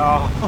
Oh.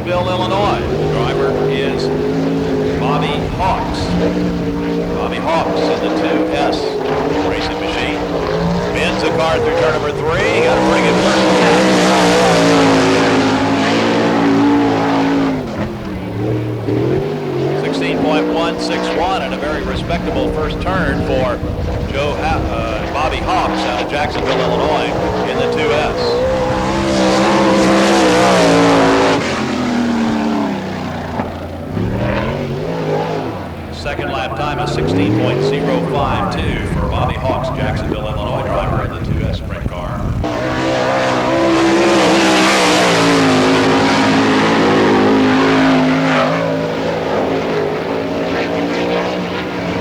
Barberville, Illinois. The driver is Bobby Hawks. Bobby Hawks in the 2S racing machine. Bends the car through turn number 3. Got to bring it first lap. 16.161 and a very respectable first turn for Bobby Hawks out of Jacksonville, Illinois in the 2S. Second lap time is 16.052 for Bobby Hawks, Jacksonville, Illinois driver in the 2S sprint car.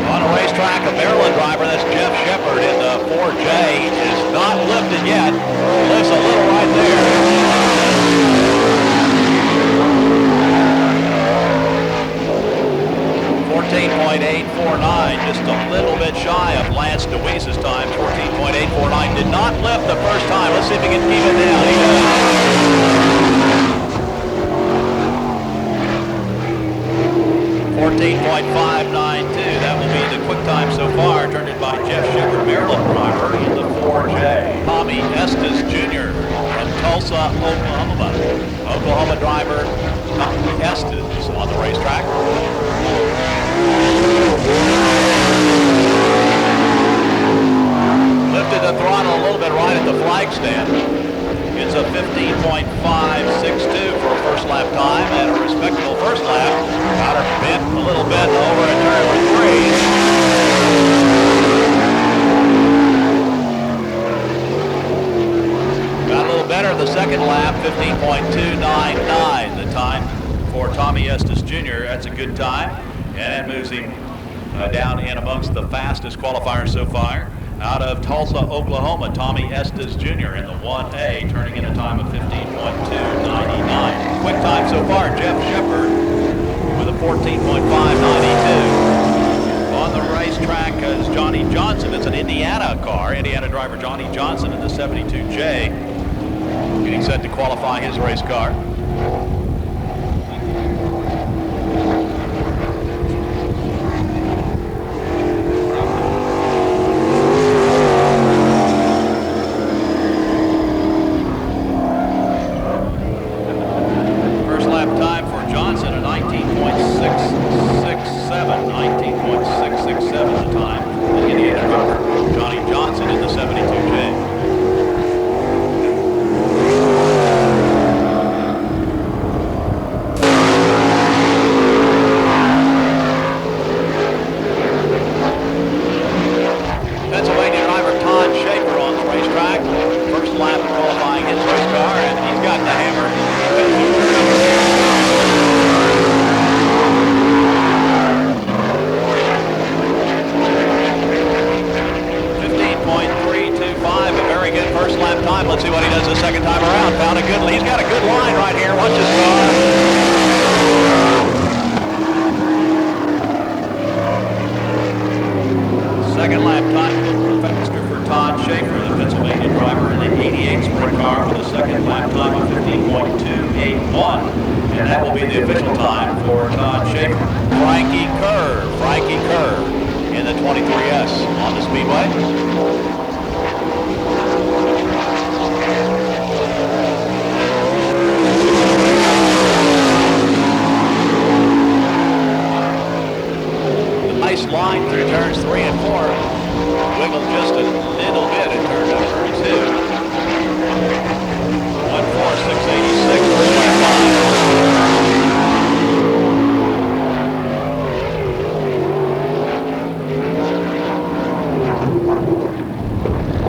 On a racetrack, a Maryland driver, that's Jeff Shepard in the 4J, is not lifted yet. Lifts a little right there. 14.849, just a little bit shy of Lance DeWeese's time, 14.8. Tulsa, Oklahoma. Oklahoma driver Tommy Estes on the racetrack. Lifted the throttle a little bit right at the flag stand. It's a 15.562 for a first lap time and a respectable first lap. Got her bent a little bit over at turn number 3. Got a little better the second lap, 15.299 the time for Tommy Estes Jr. That's a good time. And it moves him down in amongst the fastest qualifiers so far. Out of Tulsa, Oklahoma, Tommy Estes Jr. in the 1A, turning in a time of 15.299. Quick time so far, Jeff Shepard with a 14.592. On the racetrack is Johnny Johnson. It's an Indiana car. Indiana driver Johnny Johnson in the 72J. Getting set to qualify his race car. In the 23S on the Speedway. Nice line through turns 3 and 4. Wiggled just a little bit in turn number 2. 14686 for 25.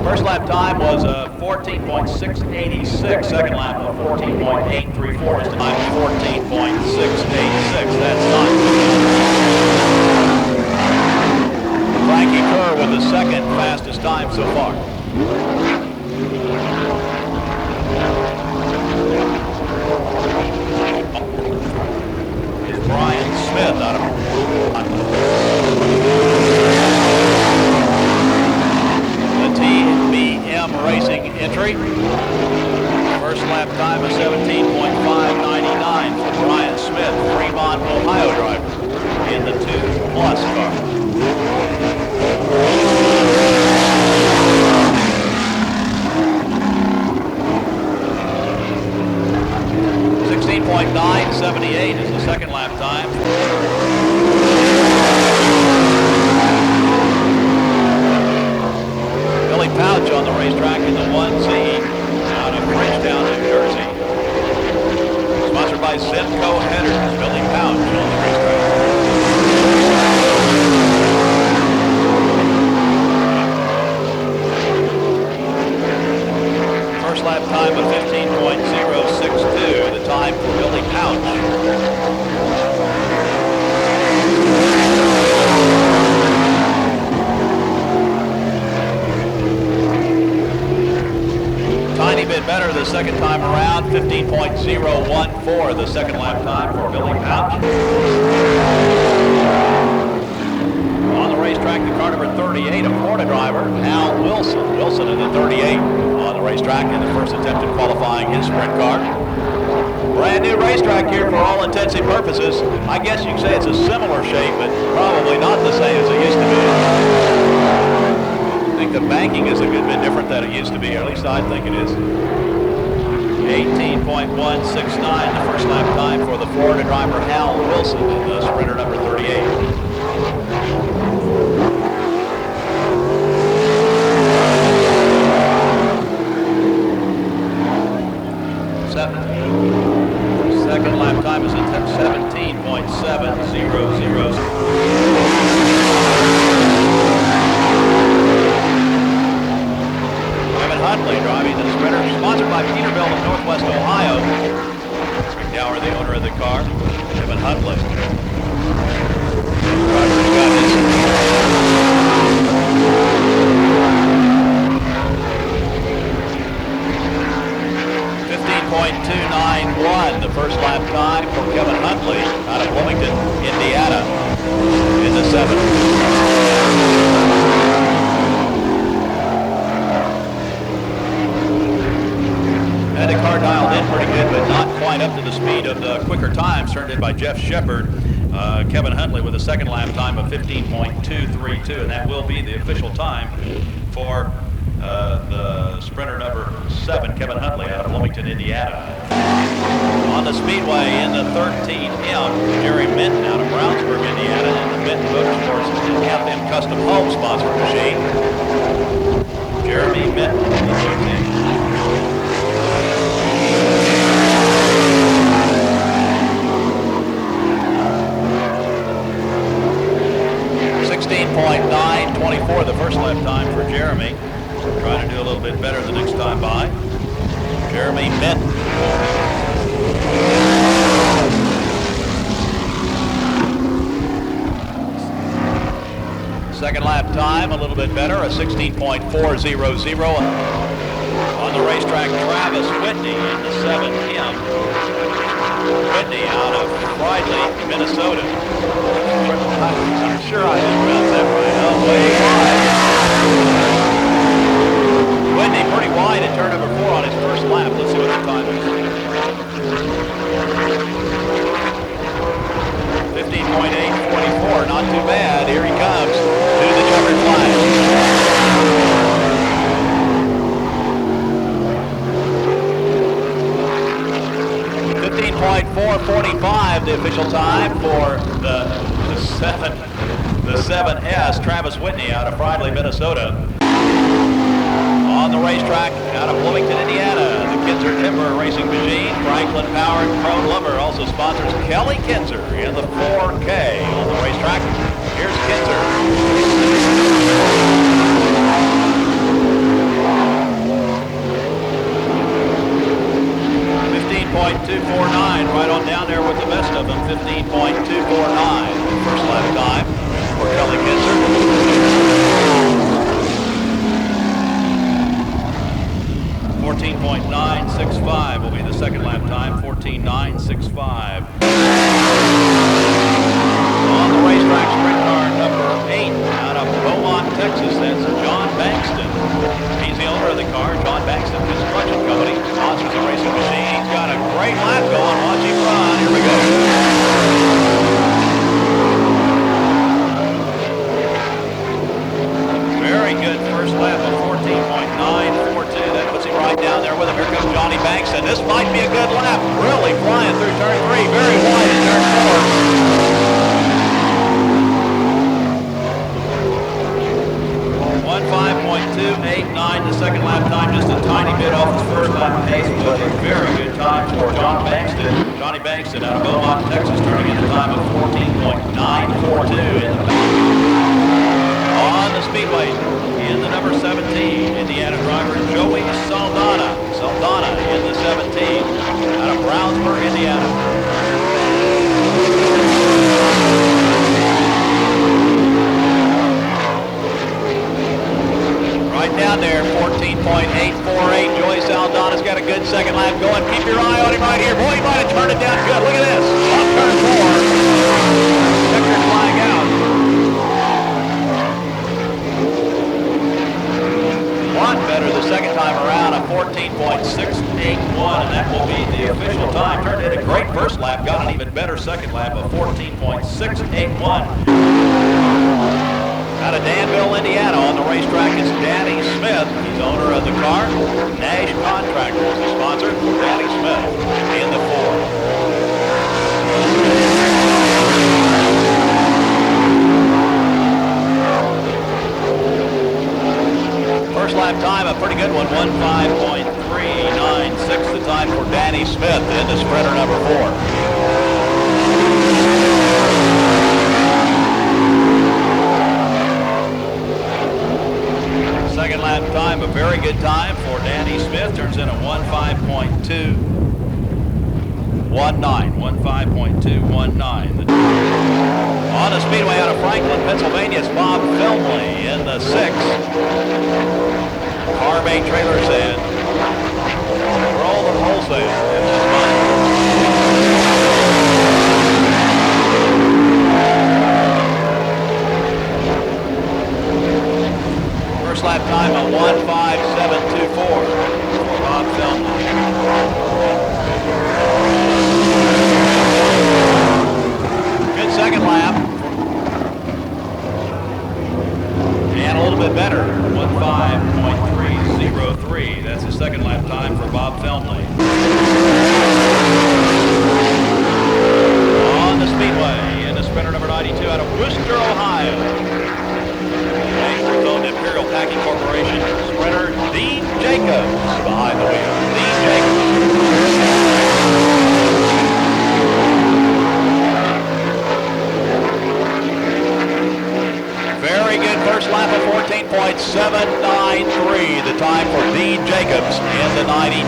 First lap time was 14.686. Second lap of 14.834. This time 14.686. That's not Frankie Kerr with the second fastest time so far. Is Brian Smith out of the TBM Racing entry. First lap time of 17.599 for Brian Smith, Fremont, Ohio driver in the 2+ car. 16.978 is the second lap time. Billy Pouch on the racetrack in the 1Z out of Bridgetown, New Jersey. Sponsored by Simcoe Headers. Billy Pouch on the racetrack. First lap time of 15.062, the time for Billy Pouch. Tiny bit better the second time around, 15.014, the second lap time for Billy Pouch. On the racetrack, the car number 38, a Florida driver, Al Wilson. Wilson in the 38 on the racetrack in the first attempt at qualifying his sprint car. Brand new racetrack here for all intents and purposes. I guess you can say it's a similar shape, but probably not the same as it used to be. I think the banking is a good bit different than it used to be, or at least I think it is. 18.169, the first lap time for the Florida driver Hal Wilson in the sprinter number 38. Second lap time is at 17.700. Kevin Huntley driving the sprinter, sponsored by Peterbilt of Northwest Ohio. Rick Dower, the owner of the car. Kevin Huntley. Driver's got his 15.291, the first lap time for Kevin Huntley out of Bloomington, Indiana, in the 7th. Had the car dialed in pretty good, but not quite up to the speed of the quicker times turned in by Jeff Shepard. Kevin Huntley with a second lap time of 15.232, and that will be the official time for the sprinter number 7, Kevin Huntley, out of Bloomington, Indiana. On the Speedway in the 13M, Jerry Minton out of Brownsburg, Indiana, in the Minton Motorsports FM Custom Home sponsored machine. Jeremy Minton in the 13. 16.924, the first lap time for Jeremy. Trying to do a little bit better the next time by. Jeremy Minton. Second lap time, a little bit better, a 16.400. On the racetrack, Travis Whitney in the 7M. Whitney out of Fridley, Minnesota. I'm sure I didn't pronounce that right. Oh, way wide. Whitney pretty wide at turn number 4 on his first lap. Let's see what the time is. 15.844, not too bad. Here he comes to the checkered flag. 15.445, the official time for the 7S, Travis Whitney out of Fridley, Minnesota. On the racetrack out of Bloomington, Indiana, the Kinzer Timber Racing Machine, Franklin Power and Chrome Lumber also sponsors Kelly Kinzer in the 4K. On the racetrack, here's Kinzer. 15.249, right on down there with the best of them. 15.249, first lap time for Kelly Kinzer. 14.965 will be the second lap time. 14.965. On the racetrack, sprint car number 8 out of Beaumont, Texas. That's John Bankston. He's the owner of the car. John Bankston Construction Company sponsors the racing machine. He's got a great lap going. Watch him run. Here we go. Very good first lap of 14.942. That puts him right down there with him. Here comes Johnny Bankston. This might be a good lap. Really flying through turn 3. Very wide in turn 4. 15.289, the second lap time, just a tiny bit off his first lap pace, but a very good time for John Bankston. Johnny Bankston out of Beaumont, Texas, turning in a time of 14.942. On the Speedway, in the number 17, Indiana driver Joey Saldana. Saldana in the 17, out of Brownsburg, Indiana. Right down there, 14.848. Joey Saldana's got a good second lap going. Keep your eye on him right here. Boy, he might have turned it down good. Look at this. On turn 4. Checkered flag out. One better the second time around, a 14.681, and that will be the official time. Turned in a great first lap, got an even better second lap of 14.681. Out of Danville, Indiana, on the racetrack is Danny Smith. He's owner of the car. Nash Contractors is the sponsor. Danny Smith in the 4. First lap time, a pretty good one, 1:05.396, the time for Danny Smith in the sprinter number 4. Second lap time, a very good time for Danny Smith. Turns in a 15.219. On the Speedway out of Franklin, Pennsylvania, it's Bob Filmley in the 6. Car-made trailers in. Roll the wholesale. First lap time of 1:57.24 for Bob Filmley. Good second lap. And a little bit better, 1:05.303. That's his second lap time for Bob Filmley. On the Speedway in the sprinter number 92 out of Worcester, Ohio. Owned Imperial Packing Corporation sprinter Dean Jacobs behind the wheel. Dean Jacobs. Very good first lap of 14.793. The time for Dean Jacobs in the 92.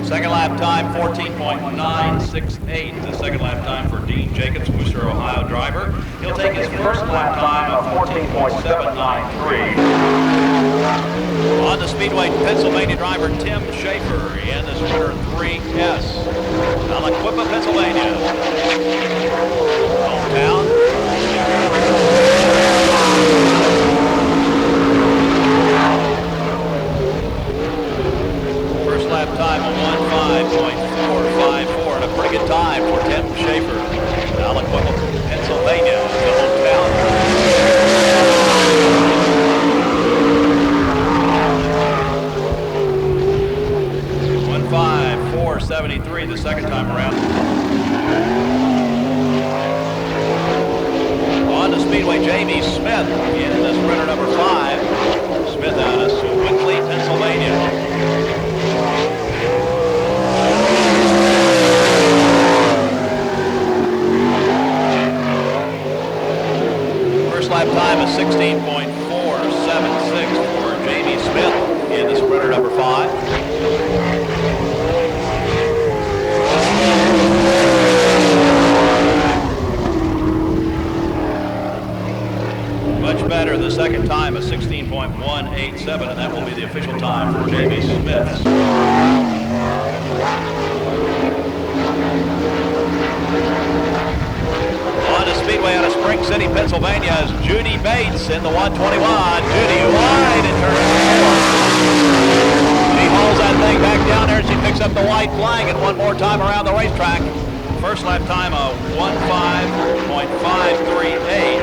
Second lap time, 14.968. The second lap time for Dean Jacobs, Worcester, Ohio driver. He'll take his first lap time of 14.793. On the Speedway, Pennsylvania driver Tim Schaefer in the sprinter 3S. Aliquippa, Pennsylvania. Hometown. First lap time of 1:05.454, and a pretty good time for Tim Schaefer. Aliquippa, Pennsylvania, the hometown. 1:05.473 the second time around. On the Speedway, Jamie Smith in the sprinter number 5. Smith out of Sewickley, Pennsylvania. Lap time is 16.476 for Jamie Smith in the sprinter number 5. Much better the second time is 16.187, and that will be the official time for Jamie Smith. On the Speedway out of Spring City, Pennsylvania is Judy Bates in the 121. Judy wide in turn 4. She hauls that thing back down there and she picks up the white flag, and one more time around the racetrack. First lap time of 1:05.538.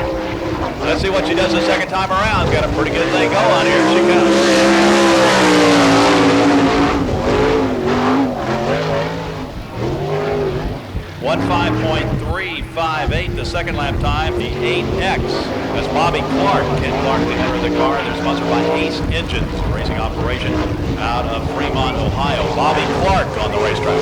Let's see what she does the second time around. Got a pretty good thing going. Here she comes. 1:05.358 the second lap time. The 8X. That's Bobby Clark. Ken Clark, the owner of the car. They're sponsored by Ace Engines, a racing operation out of Fremont, Ohio. Bobby Clark on the racetrack.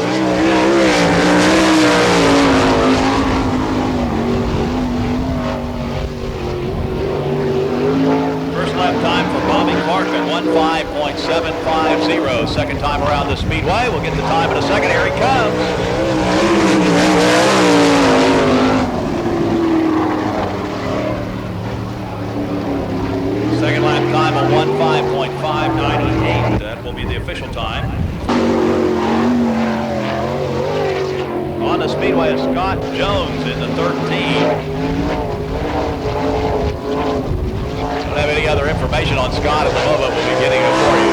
First lap time for Bobby Clark at 1:05.750. Second time around the Speedway. We'll get the time in a second. Here he comes. Second lap time of 1:05.598. That will be the official time. On the Speedway is Scott Jones in the 13. Don't have any other information on Scott at the moment. We'll be getting it for you.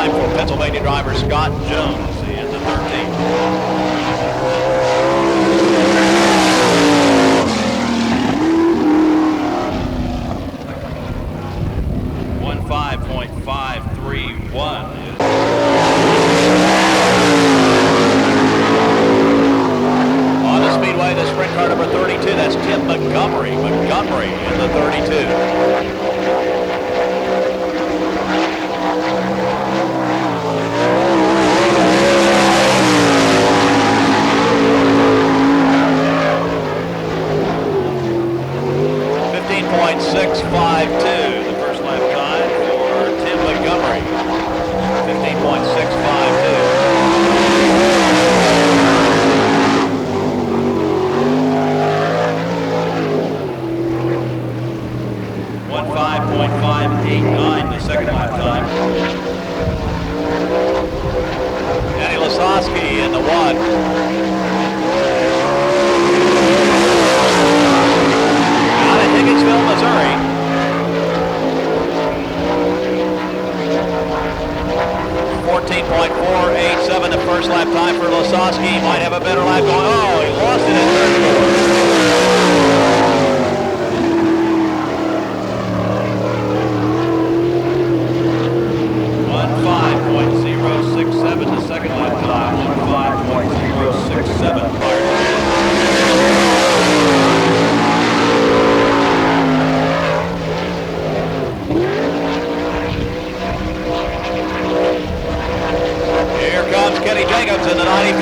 time for Pennsylvania driver Scott Jones in the 13th. 5.531 is on the Speedway, the sprint car number 32, that's Tim Montgomery in the 32. .652, the first lap time for Tim Montgomery. 15.652. 15.589, the second lap time. Danny Lasowski in the 1. Out of Higginsville, Missouri. 14.487, the first lap time for Lasowski. Might have a better lap going. Oh, he lost it in third quarter. 15.067, the second lap time. 15.067. Kenny Jacobs in the 94.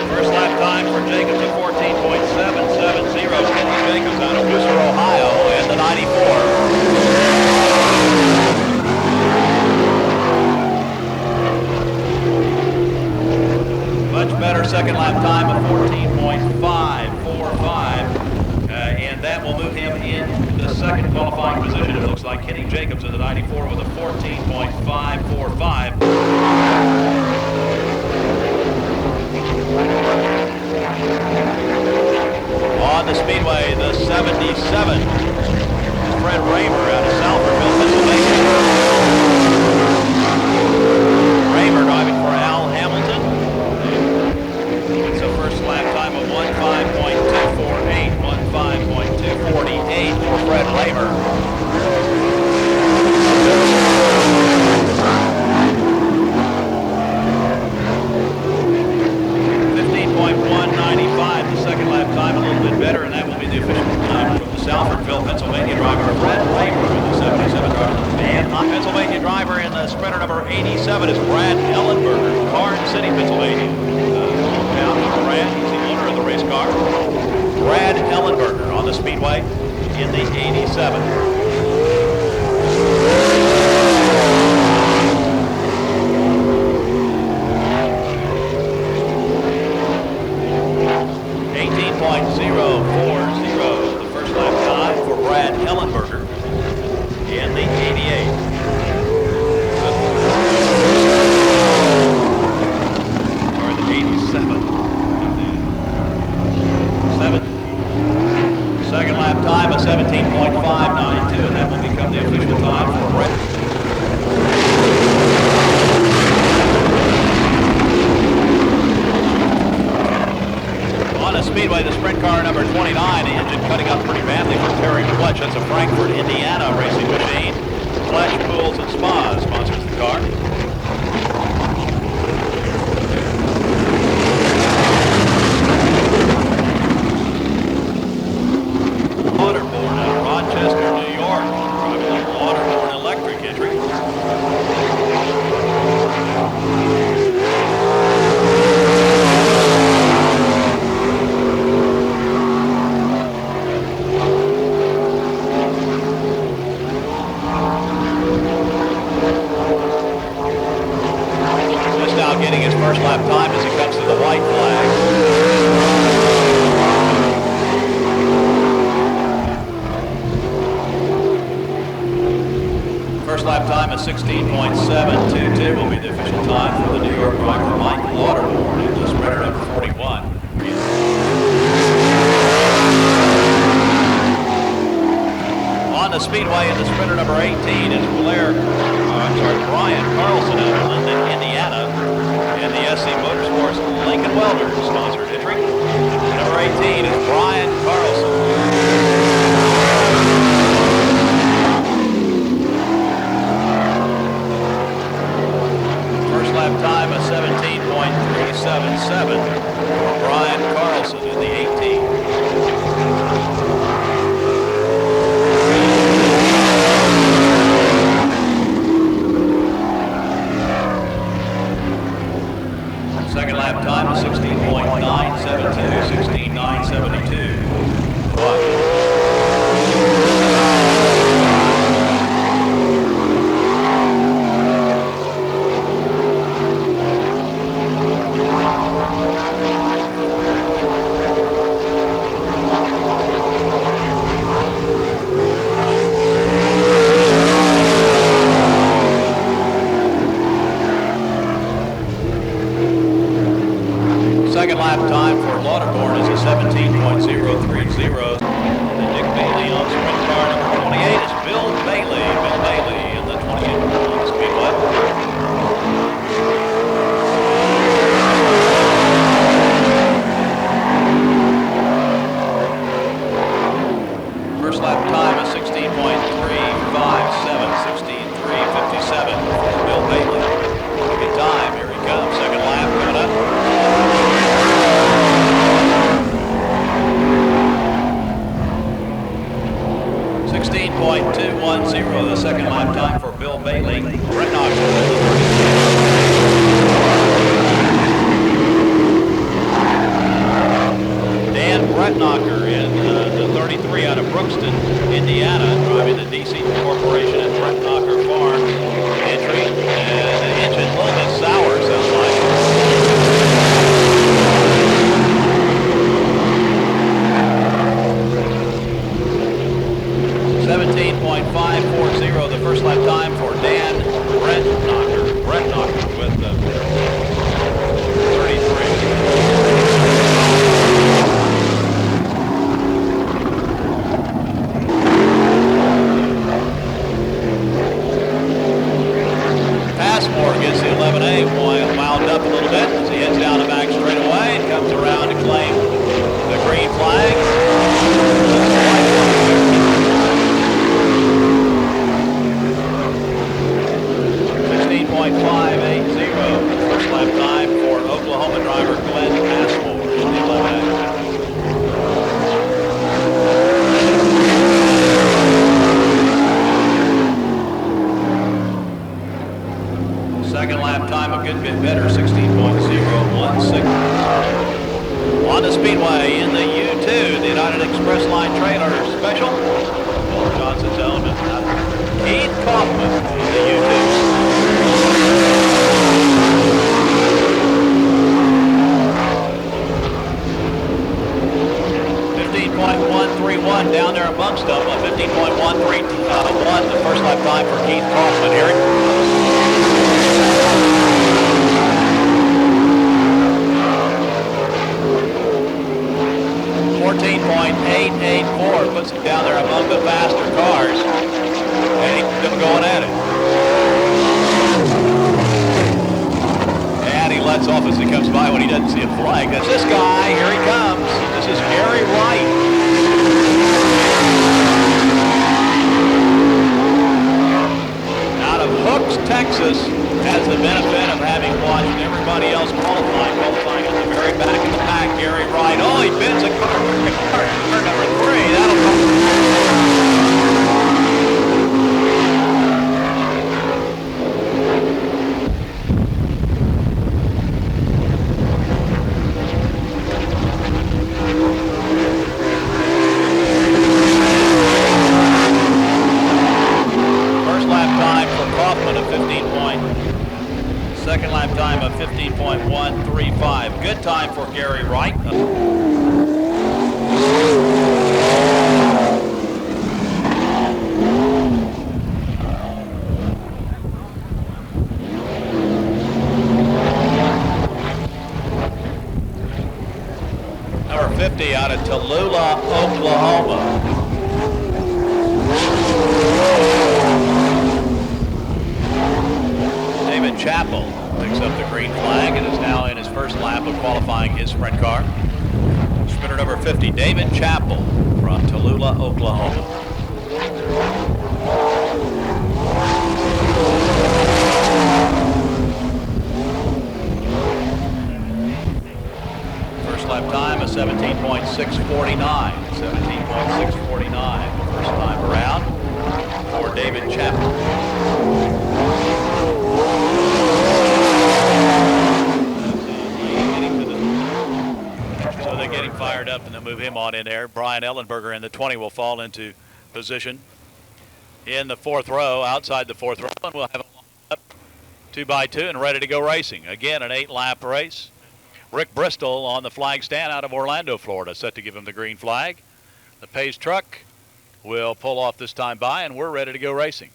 First lap time for Jacobs at 14.770. Kenny Jacobs out of Worcester, Ohio in the 94. Much better second lap time of 14.545. And that will move him in the second qualifying position. It looks like Kenny Jacobs in the 94 with a 14.545. On the Speedway, the 77, Fred Raymer out of Southernville, Pennsylvania. Raymer driving for Al Hamilton. It's a first lap time of 15.248. 15.248 for Fred Raymer. 15.195, the second lap time, a little bit better, and that will be the official time from the Southernville, Pennsylvania driver, Fred Raymer, with the 77 driver. And the Pennsylvania driver in the sprinter number 87 is Brad Ellenberger, Karn City, Pennsylvania. Brad, he's the owner of the race car. Brad Ellenberger on the Speedway in the 87. .040, the first lap time for Brad Ellenberger in the 88. Or the 87. Second lap time of 17.592, and that will become the official time for Brett. On the Speedway, the sprint car number 29, the engine cutting up pretty badly for Terry Clutch. That's a Frankfort, Indiana racing machine. Clutch Pools and Spas sponsors the car. Getting his first lap time as he comes to the white flag. First lap time is 16.722 will be the official time for the New York driver Mike Lauderborn in the sprinter number 41. the Speedway, and the sprinter number 18 is Brian Carlson out of Linden, Indiana, in the SC Motorsports Lincoln Welder sponsored entry. Number 18 is Brian Carlson. First lap time of 17.377 for Brian Carlson in the 18. Second lap time of 16.972, 16.972. Second lap time for Lauderborn is a 17.030. And Dick Bailey on sprint car number 28 is Bill Bailey. Bill Bailey in the 28 Speedway. First lap time is 16.357, 16.357 for Bill Bailey. Good time, here he comes. Second lap coming up. 16.210, the second lap time for Bill Bailey. Brett Knox. Dan Brettnacher in the 33 out of Brookston, Indiana, driving the DC Corporation at Brettnacher Farms entry. And the engine a little bit sour, sounds like. 17.540, the first lap time for Dan Brettnacher. Brettnacher with the 33. Passmore gets the 11A wound up a little bit as he heads down the back straightaway and comes around to claim the green flag. 16.580, first lap time for Oklahoma driver Glenn Passmore in the 11A. Second lap time a good bit better, 16.016. On the Speedway in the U2, the United Express Line trailer special. Bill Johnson's own Keith Kaufman in the U2. 15.131 down there amongst them. 15.131, the first lap time for Keith Kaufman here. 14.884 puts him down there among the faster cars. And he's still going at it. And he lets off as he comes by when he doesn't see a flag. That's this guy. Here he comes. This is Gary Wright. Out of Hooks, Texas, has the benefit of having watched everybody else qualifying at the very back of the pack. Gary Wright. Oh, he bends a car. Car number 3. That'll come. Second lap time of 15.135. Good time for Gary Wright. Number 50 out of Tallulah, Oklahoma. brings up the green flag and is now in his first lap of qualifying his sprint car. Sprinter number 50, David Chappell from Tallulah, Oklahoma. First lap time of 17.649. 17.649 the first time around for David Chappell. So they're getting fired up and they'll move him on in there. Brian Ellenberger in the 20 will fall into position in the fourth row, outside the fourth row, and we'll have a 2x2 and ready to go racing. Again, an 8-lap race. Rick Bristol on the flag stand out of Orlando, Florida, set to give him the green flag. The Pace truck will pull off this time by, and we're ready to go racing.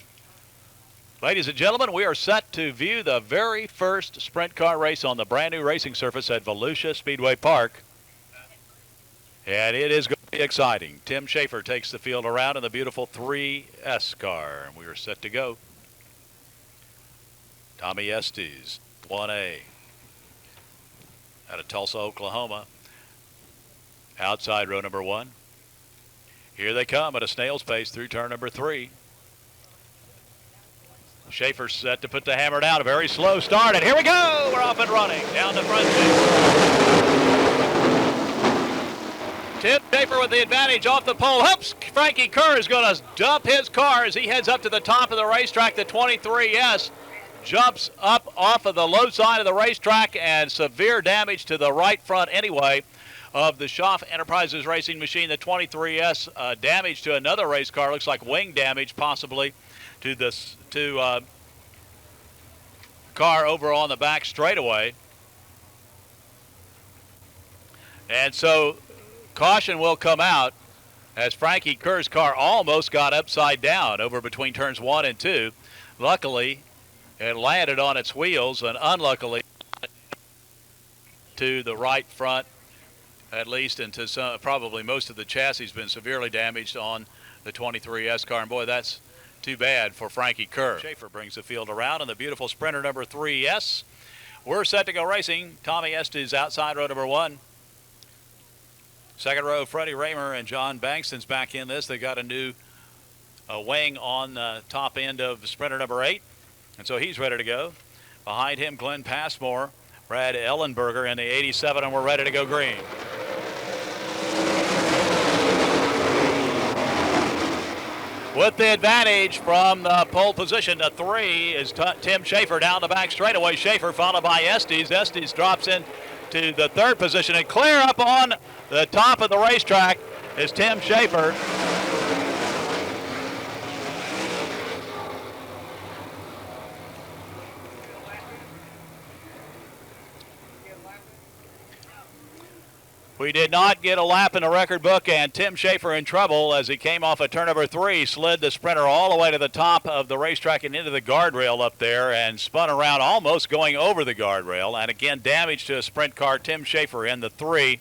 Ladies and gentlemen, we are set to view the very first sprint car race on the brand new racing surface at Volusia Speedway Park. And it is going to be exciting. Tim Schaefer takes the field around in the beautiful 3S car, and we are set to go. Tommy Estes, 1A. Out of Tulsa, Oklahoma. Outside row number 1. Here they come at a snail's pace through turn number 3. Schaefer's set to put the hammer down. A very slow start, and here we go. We're off and running down the front chute. Tim Schaefer with the advantage off the pole. Oops, Frankie Kerr is going to dump his car as he heads up to the top of the racetrack. The 23S jumps up off of the low side of the racetrack, and severe damage to the right front anyway of the Schaff Enterprises racing machine. The 23S damage to another race car. Looks like wing damage possibly to this car over on the back straightaway. And so caution will come out as Frankie Kerr's car almost got upside down over between turns 1 and 2. Luckily, it landed on its wheels, and unluckily to the right front, at least, and to some, probably most of the chassis has been severely damaged on the 23S car. And boy, that's too bad for Frankie Kerr. Schaefer brings the field around in the beautiful Sprinter number 3S. We're set to go racing. Tommy Estes outside row number 1. Second row, Freddie Raymer and John Bankston's back in this. They got a new wing on the top end of Sprinter number 8. And so he's ready to go. Behind him, Glenn Passmore, Brad Ellenberger in the 87, and we're ready to go green. With the advantage from the pole position to 3 is Tim Schaefer down the back straightaway. Schaefer followed by Estes. Estes drops in to the 3rd position, and clear up on the top of the racetrack is Tim Schaefer. We did not get a lap in the record book, and Tim Schaefer in trouble as he came off of turn number 3, slid the Sprinter all the way to the top of the racetrack and into the guardrail up there and spun around, almost going over the guardrail. And again, damage to a sprint car. Tim Schaefer in the 3.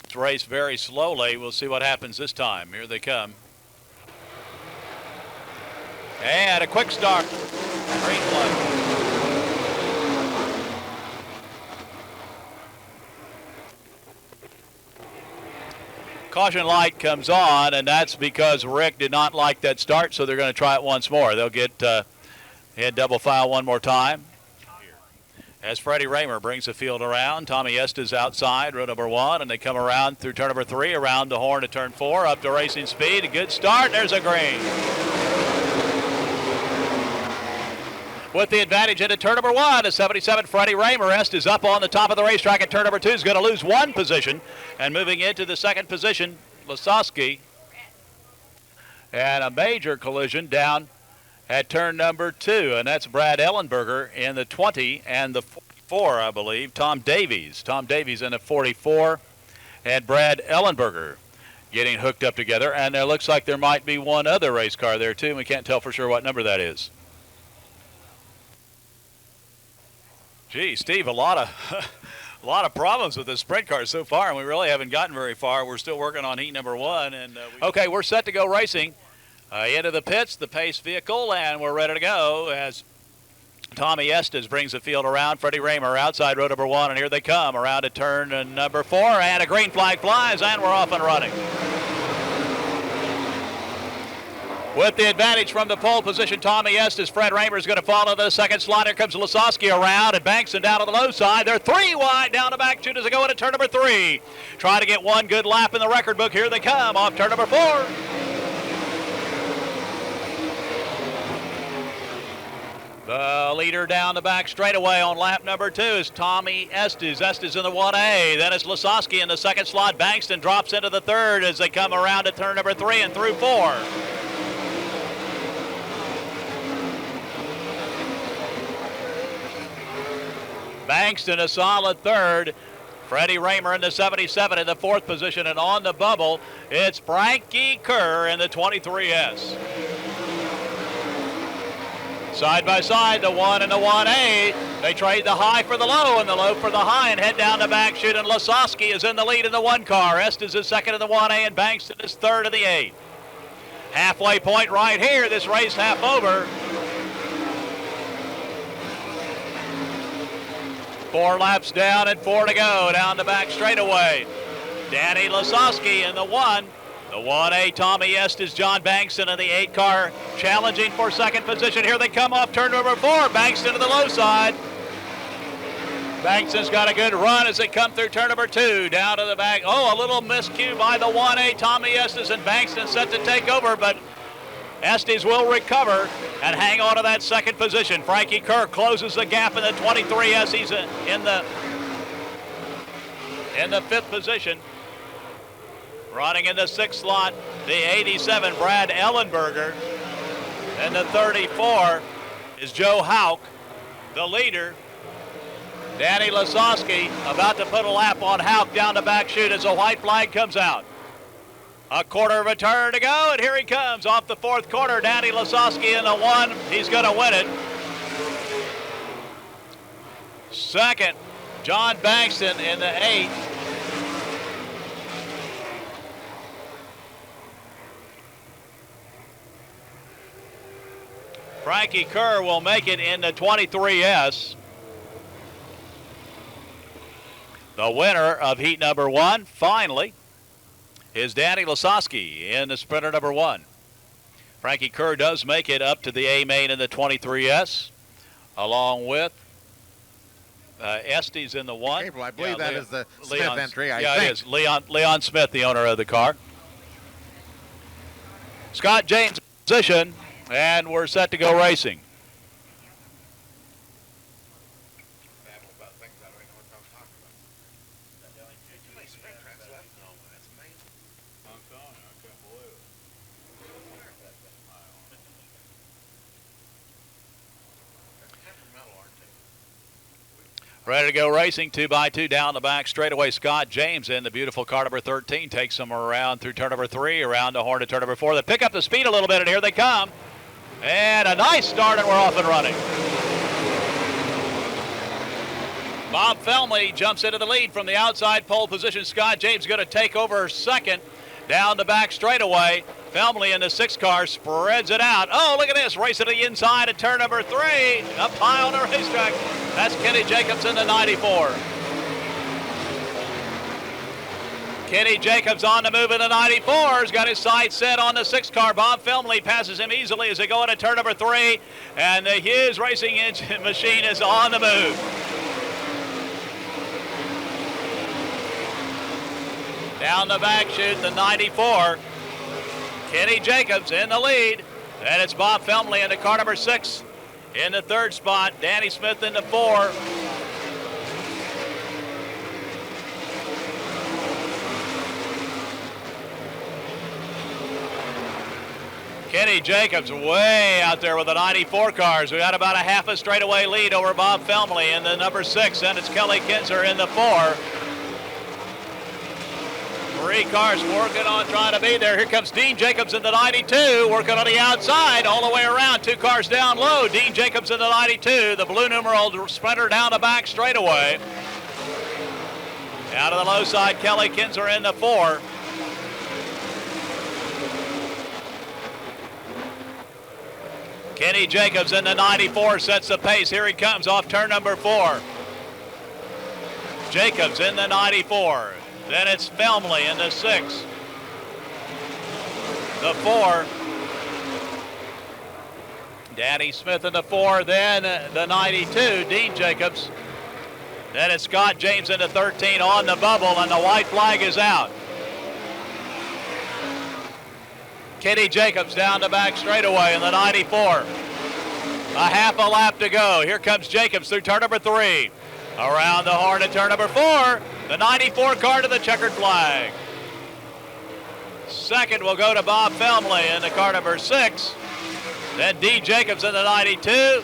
It's raced very slowly. We'll see what happens this time. Here they come. And a quick start. Green flag. Caution light comes on, and that's because Rick did not like that start, so they're going to try it once more. They'll get in double file one more time. As Freddie Raymer brings the field around, Tommy Estes outside, row number 1, and they come around through turn number 3, around the horn to turn 4, up to racing speed. A good start. There's a green. With the advantage into turn number 1, a 77 Freddie Raymer. Estes up on the top of the racetrack at turn number 2 is going to lose 1 position. And moving into the 2nd position, Lasowski. And a major collision down at turn number 2. And that's Brad Ellenberger in the 20 and the 44, I believe. Tom Davies. Tom Davies in the 44. And Brad Ellenberger getting hooked up together. And it looks like there might be one other race car there, too. We can't tell for sure what number that is. Gee, Steve, a lot of problems with the sprint cars so far, and we really haven't gotten very far. We're still working on heat number 1. And okay, we're set to go racing. Into the pits, the Pace vehicle, and we're ready to go as Tommy Estes brings the field around. Freddie Raymer outside row number 1, and here they come around to turn number 4, and a green flag flies, and we're off and running. With the advantage from the pole position, Tommy Estes, Fred Raymer is going to fall into the second slot. Here comes Lasowski around, and Bankston down to the low side. They're 3 wide down the back chute as they go into turn number 3. Try to get one good lap in the record book. Here they come off turn number 4. The leader down the back straightaway on lap number 2 is Tommy Estes. Estes in the 1A. Then it's Lasowski in the second slot. Bankston drops into the third as they come around to turn number 3 and through 4. Bankston a solid third. Freddie Raymer in the 77 in the 4th position, and on the bubble, it's Frankie Kerr in the 23S. Side by side, the 1 and the 1A. They trade the high for the low and the low for the high and head down the back chute, and Lasowski is in the lead in the 1 car. Estes is second in the 1A, and Bankston is third in the 8. Halfway point right here, this race half over. 4 laps down and 4 to go down the back straightaway. Danny Lasowski in the 1. The 1A, Tommy Estes, John Bankston in the 8 car, challenging for second position. Here they come off turn number 4. Bankston to the low side. Bankston's got a good run as they come through turn number 2. Down to the back. Oh, a little miscue by the 1A, Tommy Estes, and Bankston set to take over, but Estes will recover and hang on to that second position. Frankie Kerr closes the gap in the 23S. He's in the 5th position. Running in the 6th slot, the 87, Brad Ellenberger. And the 34 is Joe Hauk, the leader. Danny Lasowski about to put a lap on Hauk down the back chute as a white flag comes out. A quarter of a turn to go, and here he comes off the 4th corner. Danny Lasowski in the 1. He's going to win it. Second, John Bankston in the 8. Frankie Kerr will make it in the 23S. The winner of heat number 1, finally, is Danny Lasowski in the sprinter number 1. Frankie Kerr does make it up to the A main in the 23S, along with Estes in the 1. April, I believe that is the Smith Leon's entry, I think. think. It is. Leon Smith, the owner of the car. Scott James in position, and we're set to go racing. Ready to go racing, 2x2 down the back straightaway. Scott James in the beautiful car number 13 takes them around through turn number 3, around the horn to turn number 4. They pick up the speed a little bit, and here they come. And a nice start, and we're off and running. Bob Felmy jumps into the lead from the outside pole position. Scott James going to take over second down the back straightaway. Felmy in the 6 car spreads it out. Oh, look at this, racing to the inside at turn number 3, up high on the racetrack. That's Kenny Jacobs in the 94. Kenny Jacobs on the move in the 94. He's got his sights set on the 6 car. Bob Felmy passes him easily as they go into turn number 3. And the Hughes Racing Engine machine is on the move. Down the back chute, the 94. Kenny Jacobs in the lead. And it's Bob Felmy in the car number 6 in the 3rd spot. Danny Smith in the 4. Kenny Jacobs way out there with the 94 cars. We got about a half a straightaway lead over Bob Felmy in the number 6, and it's Kelly Kinzer in the 4. 3 cars working on trying to be there. Here comes Dean Jacobs in the 92, working on the outside all the way around. 2 cars down low. Dean Jacobs in the 92, the blue numeral sprinter down the back straightaway. Out of the low side, Kelly Kinzer in the 4. Kenny Jacobs in the 94 sets the pace. Here he comes off turn number 4. Jacobs in the 94. Then it's Felmley in the 6. The 4. Danny Smith in the 4. Then the 92, Dean Jacobs. Then it's Scott James in the 13 on the bubble, and the white flag is out. Kenny Jacobs down the back straightaway in the 94. A half a lap to go. Here comes Jacobs through turn number 3. Around the horn at turn number 4. The 94 car to the checkered flag. Second will go to Bob Felmley in the car number 6. Then D. Jacobs in the 92.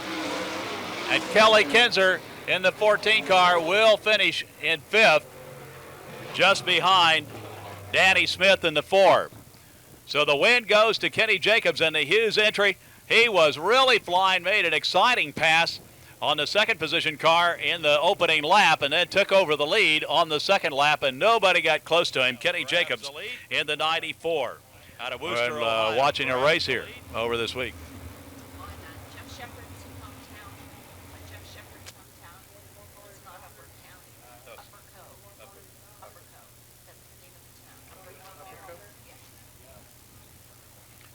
And Kelly Kinzer in the 14 car will finish in 5th, just behind Danny Smith in the 4. So the win goes to Kenny Jacobs in the Hughes entry. He was really flying, made an exciting pass on the second position car in the opening lap, and then took over the lead on the second lap, and nobody got close to him. Kenny Jacobs in the 94. Out of Worcester, watching a race here over this week.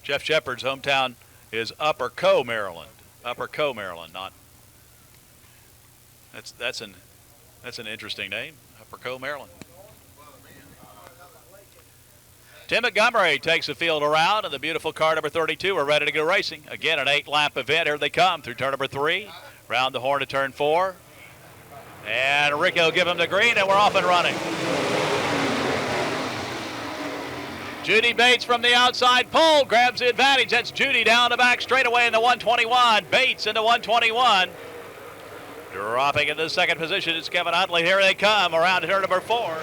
Jeff Shepard's hometown is Upper Co, Maryland. Upper Co, Maryland, not. That's an interesting name, Upper Co, Maryland. Tim Montgomery takes the field around in the beautiful car number 32. We're ready to go racing. Again, an 8-lap event. Here they come through turn number 3, round the horn to turn 4. And Ricky will give him the green, and we're off and running. Judy Bates from the outside pole grabs the advantage. That's Judy down the back straightaway in the 121. Bates in the 121. Dropping into the second position is Kevin Huntley. Here they come around to turn number 4.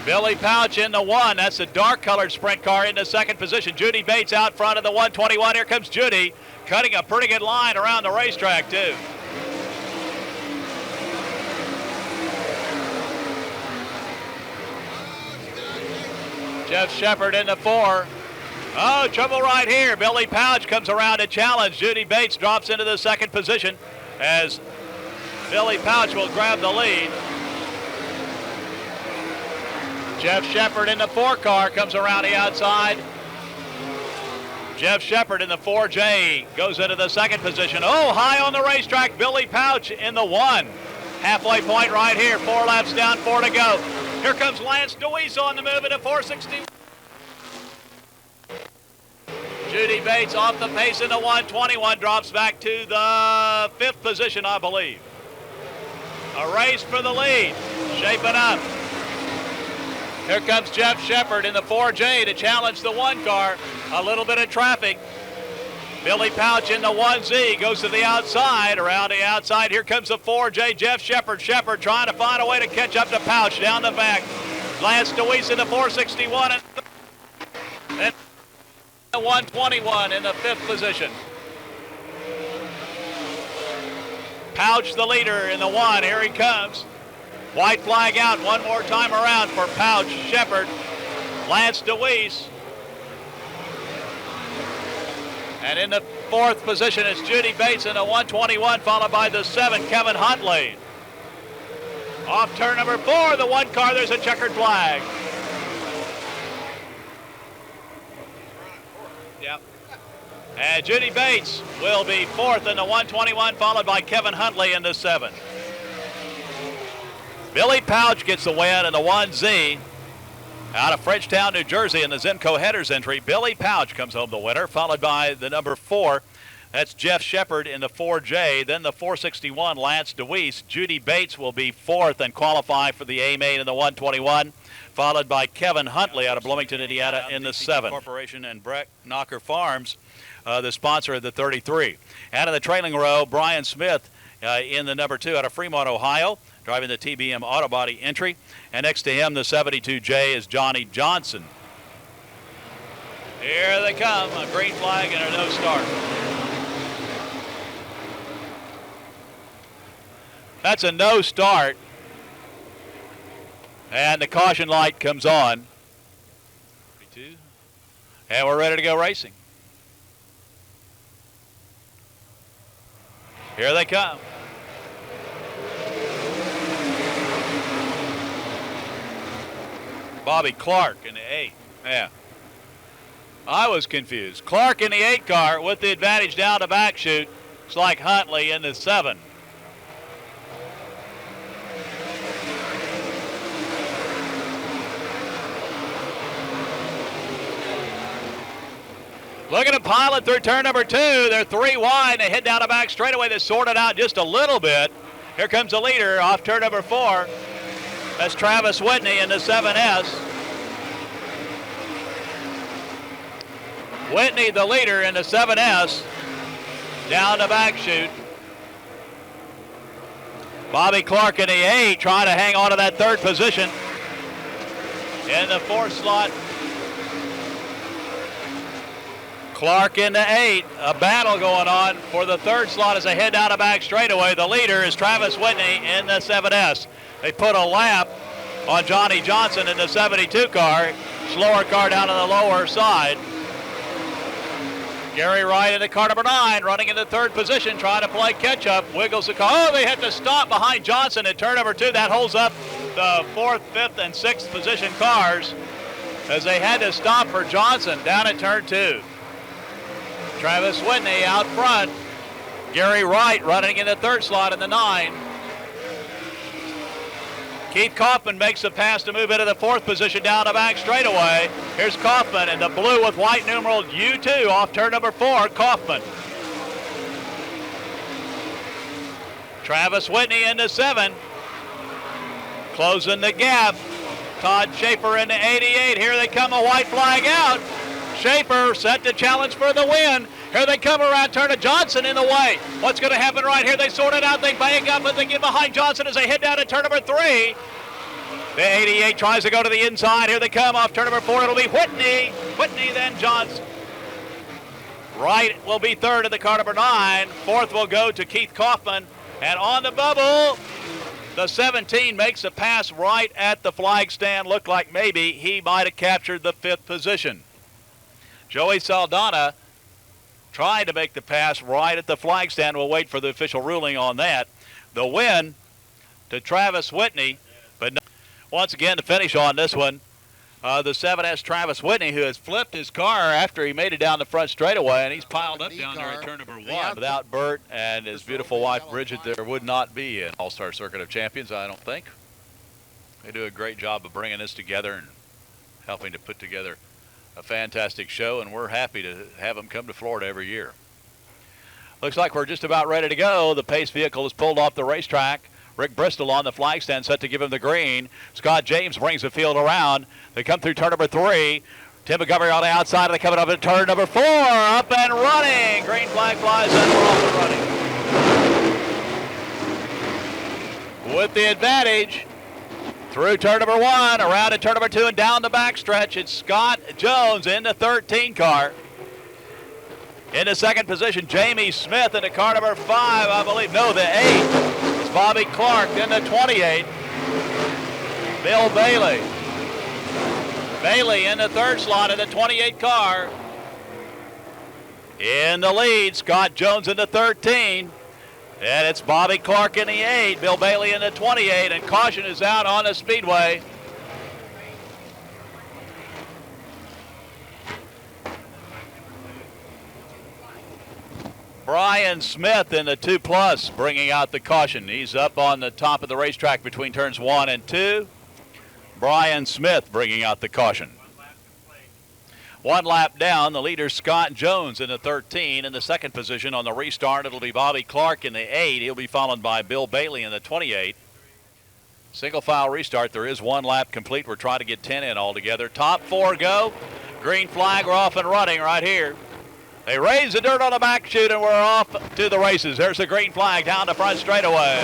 Billy Pouch in the 1. That's a dark-colored sprint car in the second position. Judy Bates out front of the 121. Here comes Judy, cutting a pretty good line around the racetrack, too. Jeff Shepard in the 4. Oh, trouble right here. Billy Pouch comes around to challenge. Judy Bates drops into the second position as Billy Pouch will grab the lead. Jeff Shepard in the 4 car comes around the outside. Jeff Shepard in the 4J goes into the second position. Oh, high on the racetrack. Billy Pouch in the 1. Halfway point right here. 4 laps down, 4 to go. Here comes Lance DeWeese on the move at a 460. Judy Bates off the pace in the 121, drops back to the 5th position, I believe. A race for the lead, shaping up. Here comes Jeff Shepard in the 4J to challenge the 1 car. A little bit of traffic. Billy Pouch in the 1Z goes to the outside. Around the outside, here comes the 4J, Jeff Shepard. Shepard trying to find a way to catch up to Pouch down the back. Lance DeWeese in the 461. And the 121 in the 5th position. Pouch the leader in the 1. Here he comes. White flag out one more time around for Pouch, Shepard, Lance DeWeese. And in the 4th position is Judy Bates in the 121, followed by the 7, Kevin Huntley. Off turn number 4, the 1 car, there's a checkered flag. Yep. And Judy Bates will be 4th in the 121, followed by Kevin Huntley in the 7. Billy Pouch gets the win in the 1Z. Out of Frenchtown, New Jersey in the Zimco Headers entry, Billy Pouch comes home the winner, followed by the number 4. That's Jeff Shepard in the 4J. Then the 461, Lance DeWeese. Judy Bates will be 4th and qualify for the A-main in the 121, followed by Kevin Huntley out of Bloomington, Indiana in the 7. Corporation and Breck Knocker Farms, the sponsor of the 33. Out of the trailing row, Brian Smith in the number 2 out of Fremont, Ohio, driving the TBM Auto Body entry. And next to him, the 72J is Johnny Johnson. Here they come, a green flag and a no start. That's a no start. And the caution light comes on. 32. And we're ready to go racing. Here they come. Bobby Clark in the 8. Yeah. I was confused. Clark in the 8 car with the advantage down the back chute. It's like Huntley in the 7. Look at the pilot through turn number 2. They're 3 wide. They head down the back straightaway. They sort it out just a little bit. Here comes the leader off turn number 4. That's Travis Whitney in the 7S. Whitney, the leader in the 7S, down the back chute. Bobby Clark in the 8 trying to hang on to that 3rd position. In the 4th slot, Clark in the 8. A battle going on for the 3rd slot as they head down the back straightaway. The leader is Travis Whitney in the 7S. They put a lap on Johnny Johnson in the 72 car. Slower car down on the lower side. Gary Wright in the car number 9, running in the 3rd position, trying to play catch-up. Wiggles the car. Oh, they have to stop behind Johnson in turn number 2. That holds up the 4th, 5th, and 6th position cars as they had to stop for Johnson down at turn 2. Travis Whitney out front. Gary Wright running in the 3rd slot in the 9. Keith Kaufman makes the pass to move into the 4th position down the back straightaway. Here's Kaufman in the blue with white numeral U2 off turn number 4, Kaufman. Travis Whitney in the 7. Closing the gap. Todd Schaefer in the 88. Here they come, a white flag out. Schaefer set to challenge for the win. Here they come around turn to Johnson in the way. What's going to happen right here? They sort it out. They bang up, but they get behind Johnson as they head down to turn number 3. The 88 tries to go to the inside. Here they come off turn number 4. It'll be Whitney. Whitney, then Johnson. Wright will be 3rd in the car number 9. 4th will go to Keith Kaufman. And on the bubble, the 17 makes a pass right at the flag stand. Looked like maybe he might have captured the 5th position. Joey Saldana trying to make the pass right at the flag stand. We'll wait for the official ruling on that. The win to Travis Whitney, but no, once again to finish on this one, the 7S Travis Whitney, who has flipped his car after he made it down the front straightaway, and he's piled up down there at turn number 1. Without Bert and his beautiful wife Bridget, there would not be an All-Star Circuit of Champions, I don't think. They do a great job of bringing this together and helping to put together a fantastic show, and we're happy to have them come to Florida every year. Looks like we're just about ready to go. The pace vehicle is pulled off the racetrack. Rick Bristol on the flag stand set to give him the green. Scott James brings the field around. They come through turn number 3. Tim Montgomery on the outside. They coming up at turn number 4. Up and running. Green flag flies and we're off and running. With the advantage. Through turn number 1, around at turn number 2, and down the backstretch. It's Scott Jones in the 13 car. In the 2nd position, Jamie Smith in the car number 5, I believe. No, the 8. It's Bobby Clark in the 28. Bill Bailey. Bailey in the 3rd slot in the 28 car. In the lead, Scott Jones in the 13. And it's Bobby Clark in the 8, Bill Bailey in the 28, and caution is out on the Speedway. Brian Smith in the 2+, bringing out the caution. He's up on the top of the racetrack between turns 1 and 2. Brian Smith bringing out the caution. 1 lap down, the leader Scott Jones in the 13. In the 2nd position on the restart, it'll be Bobby Clark in the 8. He'll be followed by Bill Bailey in the 28. Single file restart. There is 1 lap complete. We're trying to get 10 in altogether. Top 4 go. Green flag. We're off and running right here. They raise the dirt on the back chute and we're off to the races. There's the green flag down the front straightaway.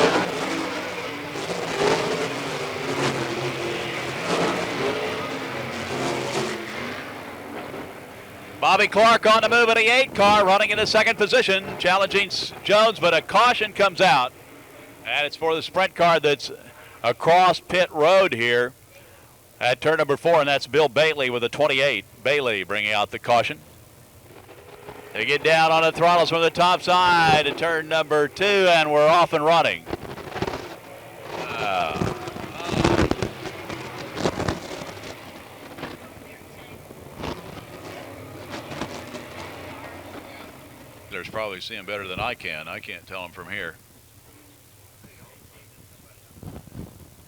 Bobby Clark on the move in the 8 car, running in the 2nd position, challenging Jones, but a caution comes out. And it's for the sprint car that's across pit road here. at turn number 4, and that's Bill Bailey with a 28. Bailey bringing out the caution. They get down on the throttles from the top side at turn number 2, and we're off and running. There's probably seeing better than I can. I can't tell them from here.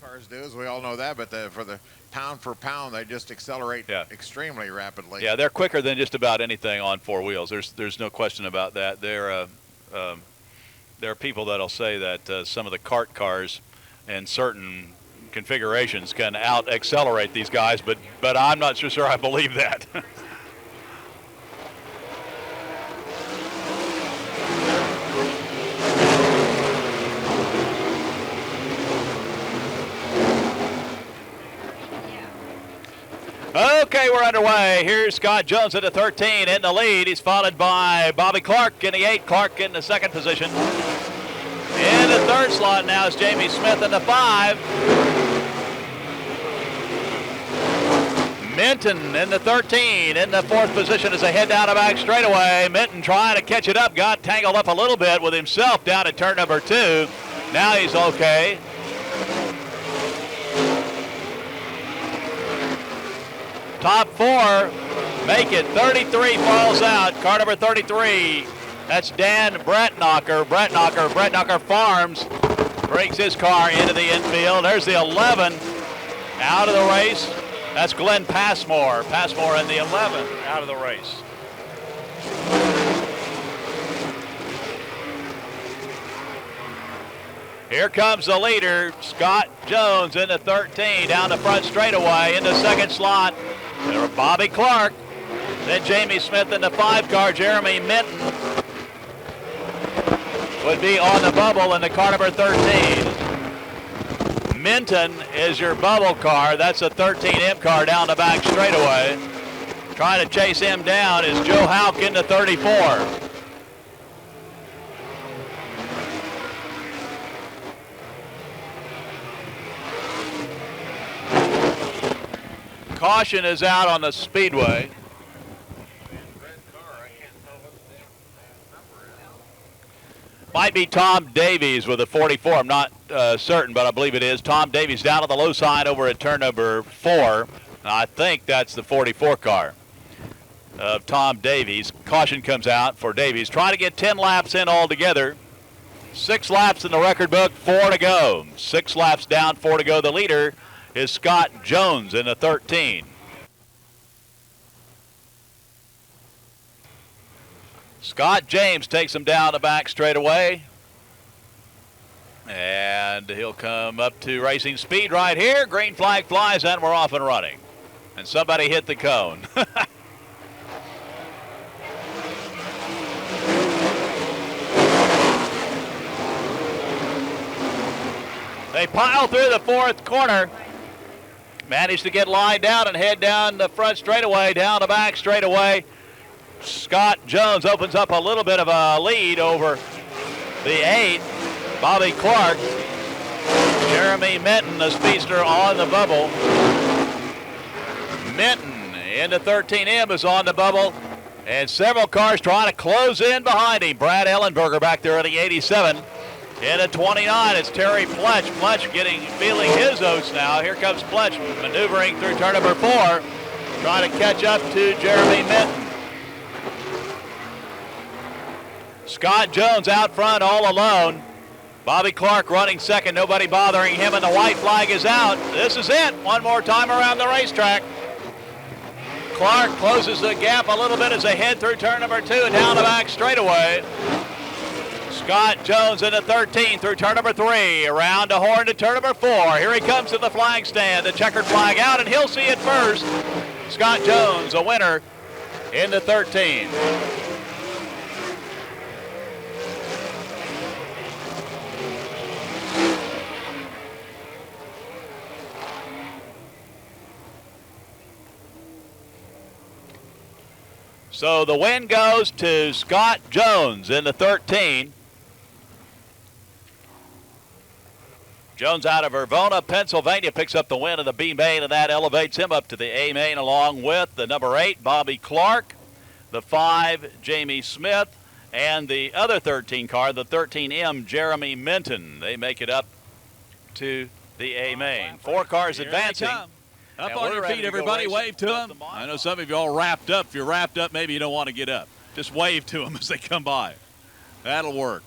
Cars do, as we all know that, but for the pound for pound, they just accelerate extremely rapidly. Yeah, they're quicker than just about anything on 4 wheels. There's no question about that. There are people that'll say that some of the kart cars in certain configurations can out accelerate these guys, but I'm not so sure I believe that. Okay, we're underway. Here's Scott Jones at the 13 in the lead. He's followed by Bobby Clark in the 8. Clark in the 2nd position. In the 3rd slot now is Jamie Smith in the 5. Minton in the 13 in the 4th position as they head down the back straightaway. Minton trying to catch it up, got tangled up a little bit with himself down at turn number 2. Now he's okay. Top 4 make it. 33 falls out. Car number 33. That's Dan Brettknocker. Brettknocker Farms brings his car into the infield. There's the 11 out of the race. That's Glenn Passmore. Passmore in the 11 out of the race. Here comes the leader, Scott Jones in the 13 down the front straightaway. In the 2nd slot, Bobby Clark. Then Jamie Smith in the 5 car. Jeremy Minton would be on the bubble in the car number 13. Minton is your bubble car. That's a 13M car down the back straightaway. Trying to chase him down is Joe Houck in the 34. Caution is out on the Speedway. Might be Tom Davies with a 44. I'm not certain, but I believe it is. Tom Davies down on the low side over at turn number 4. I think that's the 44 car of Tom Davies. Caution comes out for Davies. Trying to get 10 laps in altogether. 6 laps in the record book, 4 to go. 6 laps down, 4 to go. The leader is Scott Jones in the 13. Scott James takes him down the back straight away. And he'll come up to racing speed right here. Green flag flies and we're off and running. And somebody hit the cone. They pile through the 4th corner. Managed to get lined down and head down the front straightaway, down the back straightaway. Scott Jones opens up a little bit of a lead over the 8. Bobby Clark. Jeremy Minton, the speedster, on the bubble. Minton in the 13M is on the bubble. And several cars trying to close in behind him. Brad Ellenberger back there in the 87. In the 29, it's Terry Pletch. Pletch feeling his oats now. Here comes Pletch maneuvering through turn number 4, trying to catch up to Jeremy Minton. Scott Jones out front all alone. Bobby Clark running 2nd, nobody bothering him, and the white flag is out. This is it, one more time around the racetrack. Clark closes the gap a little bit as they head through turn number 2 and down the back straightaway. Scott Jones in the 13 through turn number 3, around the horn to turn number 4. Here he comes to the flag stand, the checkered flag out, and he'll see it first. Scott Jones, a winner in the 13. So the win goes to Scott Jones in the 13. Jones out of Verona, Pennsylvania, picks up the win of the B main, and that elevates him up to the A main along with the number 8, Bobby Clark, the 5, Jamie Smith, and the other 13 car, the 13M, Jeremy Minton. They make it up to the A main. 4 cars advancing. Up on your feet, everybody. Wave to them. I know some of you all wrapped up. If you're wrapped up, maybe you don't want to get up. Just wave to them as they come by. That'll work.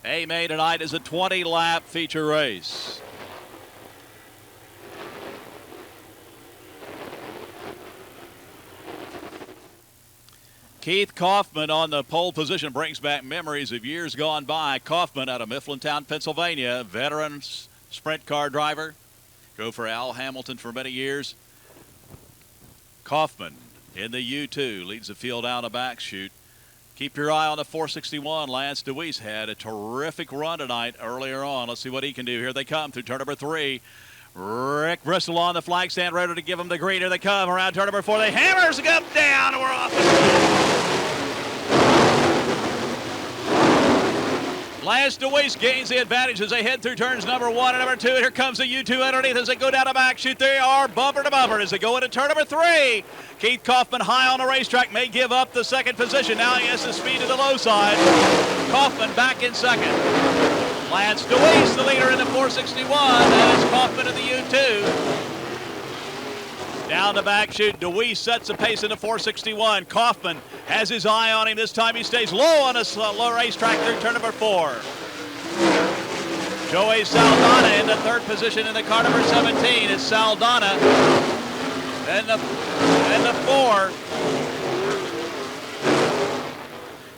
A main tonight is a 20-lap feature race. Keith Kaufman on the pole position brings back memories of years gone by. Kaufman out of Mifflintown, Pennsylvania, veteran sprint car driver. Drove for Al Hamilton for many years. Kaufman in the U2 leads the field down the back chute. Keep your eye on the 461. Lance DeWeese had a terrific run tonight earlier on. Let's see what he can do. Here they come through turn number 3. Rick Bristol on the flag stand, ready to give them the green. Here they come around turn number 4. They hammers up down, and we're off. Lance DeWeese gains the advantage as they head through turns number 1 and number 2. Here comes the U2 underneath as they go down the back chute. They are bumper to bumper as they go into turn number 3. Keith Kaufman high on the racetrack may give up the second position. Now he has the speed to the low side. Kaufman back in second. Lance DeWeese, the leader in the 461. That is Kaufman in the U2. Down the back chute, DeWeese sets the pace in the 461. Kaufman has his eye on him. This time he stays low on a low racetrack through turn number 4. Joey Saldana in the third position in the car number 17. It's Saldana. And the 4.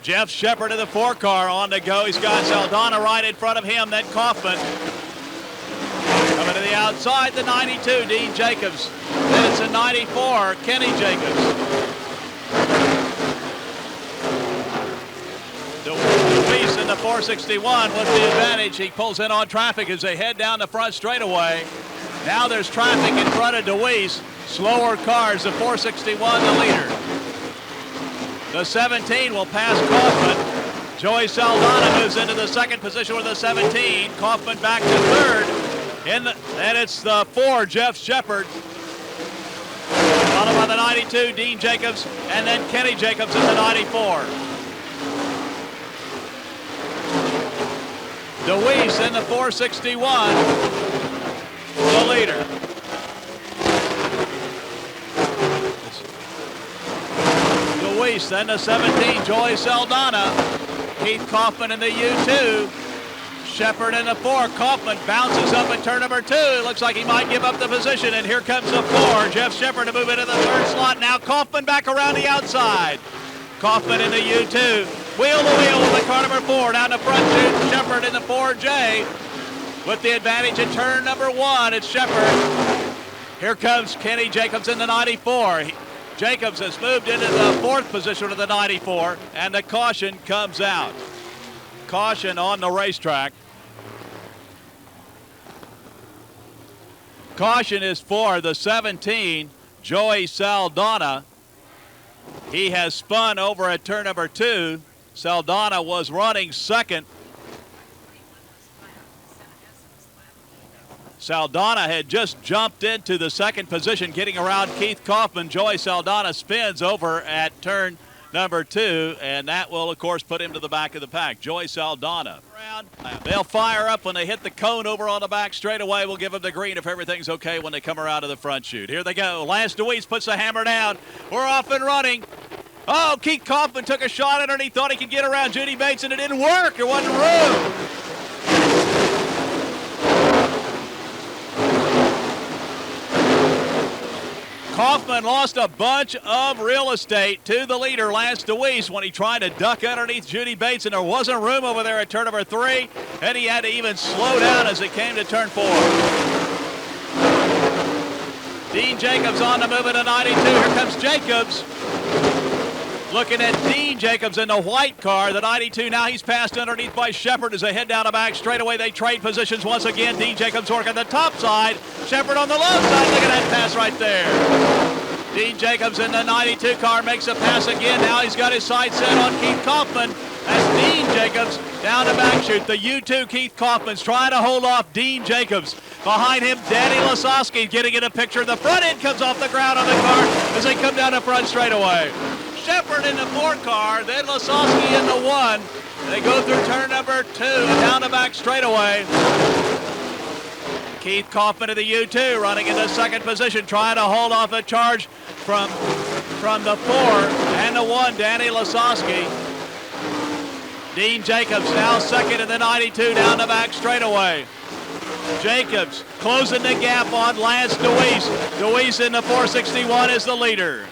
Jeff Shepard in the 4 car on the go. He's got Saldana right in front of him, then Kaufman. Coming to the outside, the 92, Dean Jacobs. Then it's a 94, Kenny Jacobs. DeWeese in the 461 with the advantage. He pulls in on traffic as they head down the front straightaway. Now there's traffic in front of DeWeese. Slower cars, the 461 the leader. The 17 will pass Kaufman. Joey Saldana moves into the second position with the 17. Kaufman back to third. And it's the 4, Jeff Shepard. Followed by the 92, Dean Jacobs, and then Kenny Jacobs in the 94. DeWeese in the 461, the leader. DeWeese, then the 17, Joey Saldana. Keith Kaufman in the U2. Shepard in the 4. Kaufman bounces up at turn number 2. Looks like he might give up the position, and here comes the 4. Jeff Shepard to move into the third slot. Now Kaufman back around the outside. Kaufman in the U2. Wheel to wheel with the car number 4. Down the front chute, Shepard in the 4J. With the advantage at turn number 1, it's Shepard. Here comes Kenny Jacobs in the 94. Jacobs has moved into the 4th position of the 94, and the caution comes out. Caution on the racetrack. Caution is for the 17, Joey Saldana. He has spun over at turn number 2. Saldana was running second. Saldana had just jumped into the second position, getting around Keith Kaufman. Joey Saldana spins over at turn number 2, and that will, of course, put him to the back of the pack. Joey Saldana. They'll fire up when they hit the cone over on the back straightaway. We'll give them the green if everything's okay when they come around to the front chute. Here they go. Lance DeWeese puts the hammer down. We're off and running. Oh, Keith Kaufman took a shot at her, and he thought he could get around Judy Bates, and it didn't work. There wasn't room. Kaufman lost a bunch of real estate to the leader, Lance DeWeese, when he tried to duck underneath Judy Bates, and there wasn't room over there at turn number 3, and he had to even slow down as it came to turn 4. Dean Jacobs on the move at a 92. Here comes Jacobs. Looking at Dean Jacobs in the white car, the 92. Now he's passed underneath by Shepard as they head down the back straightaway. They trade positions once again. Dean Jacobs working the top side. Shepard on the low side. Look at that pass right there. Dean Jacobs in the 92 car makes a pass again. Now he's got his sight set on Keith Kaufman. That's Dean Jacobs down the back chute. The U2 Keith Kaufman's trying to hold off Dean Jacobs. Behind him, Danny Lasowski getting in a picture. The front end comes off the ground on the car as they come down the front straightaway. Shepard in the 4 car, then Lasowski in the 1. They go through turn number 2 and down the back straightaway. Keith Kaufman of the U2 running into second position, trying to hold off a charge from the 4 and the 1, Danny Lasowski. Dean Jacobs now second in the 92 down the back straightaway. Jacobs closing the gap on Lance DeWeese. DeWeese in the 461 is the leader.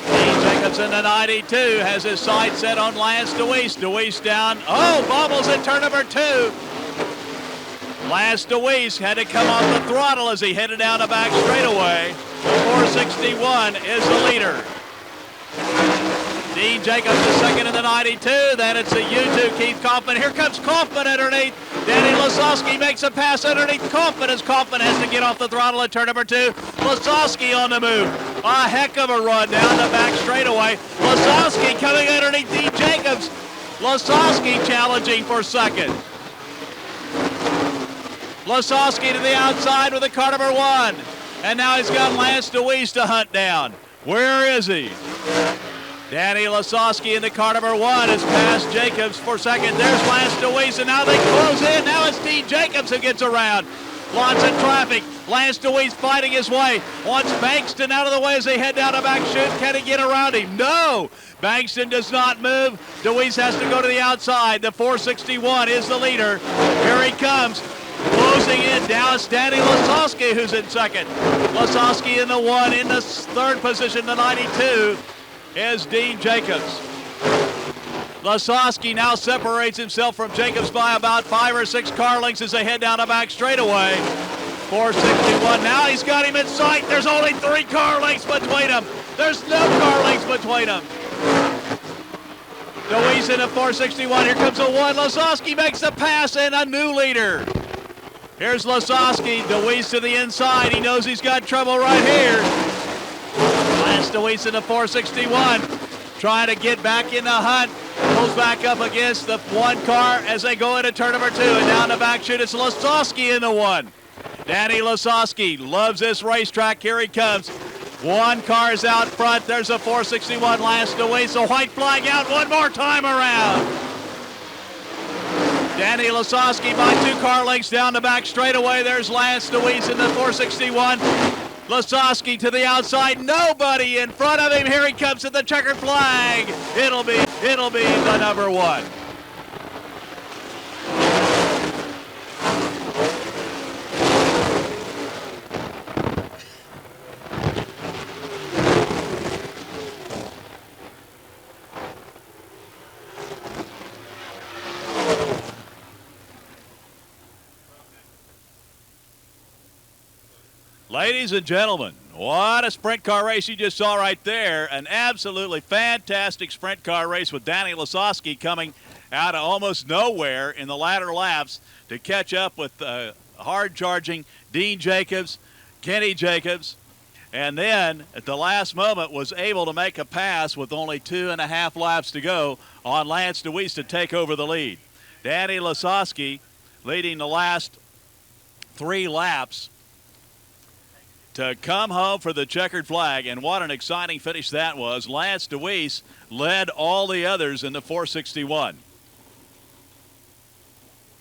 Dean Jacobs in the 92 has his sight set on Lance DeWeese. DeWeese down. Oh, bobbles at turn number 2. Lance DeWeese had to come off the throttle as he headed down the back straightaway. The 461 is the leader. Dean Jacobs is second in the 92. Then it's the U2 Keith Kaufman. Here comes Kaufman underneath. Danny Lasowski makes a pass underneath Kaufman as Kaufman has to get off the throttle at turn number 2. Lasowski on the move. A heck of a run down the back straightaway. Lasowski coming underneath Dean Jacobs. Lasowski challenging for second. Lasowski to the outside with the car number 1. And now he's got Lance DeWeese to hunt down. Where is he? Danny Lasowski in the car number 1 has passed Jacobs for second. There's Lance DeWeese, and now they close in. Now it's Dean Jacobs who gets around. Lots of traffic. Lance DeWeese fighting his way. Wants Bankston out of the way as they head down the back chute. Can he get around him? No! Bankston does not move. DeWeese has to go to the outside. The 461 is the leader. Here he comes. Closing in, now it's Danny Lasowski who's in second. Lasowski in the 1, in the 3rd position, the 92, is Dean Jacobs. Lasowski now separates himself from Jacobs by about 5 or 6 car lengths as they head down the back straightaway. 461, now he's got him in sight. There's only 3 car lengths between them. There's no car lengths between them. DeWeese in the 461, here comes a 1. Lasowski makes the pass and a new leader. Here's Lasowski, DeWeese to the inside. He knows he's got trouble right here. Lance DeWeese in the 461, trying to get back in the hunt. Pulls back up against the 1 car as they go into turn number 2. And down the back chute, it's Lasowski in the 1. Danny Lasowski loves this racetrack. Here he comes. 1 car is out front. There's a 461, Lance DeWeese. A white flag out one more time around. Danny Lasowski by 2 car lengths down the back straightaway. There's Lance DeWeese in the 461. Lasowski to the outside. Nobody in front of him. Here he comes at the checkered flag. It'll be the number 1. Ladies and gentlemen, what a sprint car race you just saw right there. An absolutely fantastic sprint car race with Danny Lasowski coming out of almost nowhere in the latter laps to catch up with hard-charging Dean Jacobs, Kenny Jacobs, and then at the last moment was able to make a pass with only 2.5 laps to go on Lance DeWeese to take over the lead. Danny Lasowski leading the last 3 laps to come home for the checkered flag, and what an exciting finish that was. Lance DeWeese led all the others in the 461.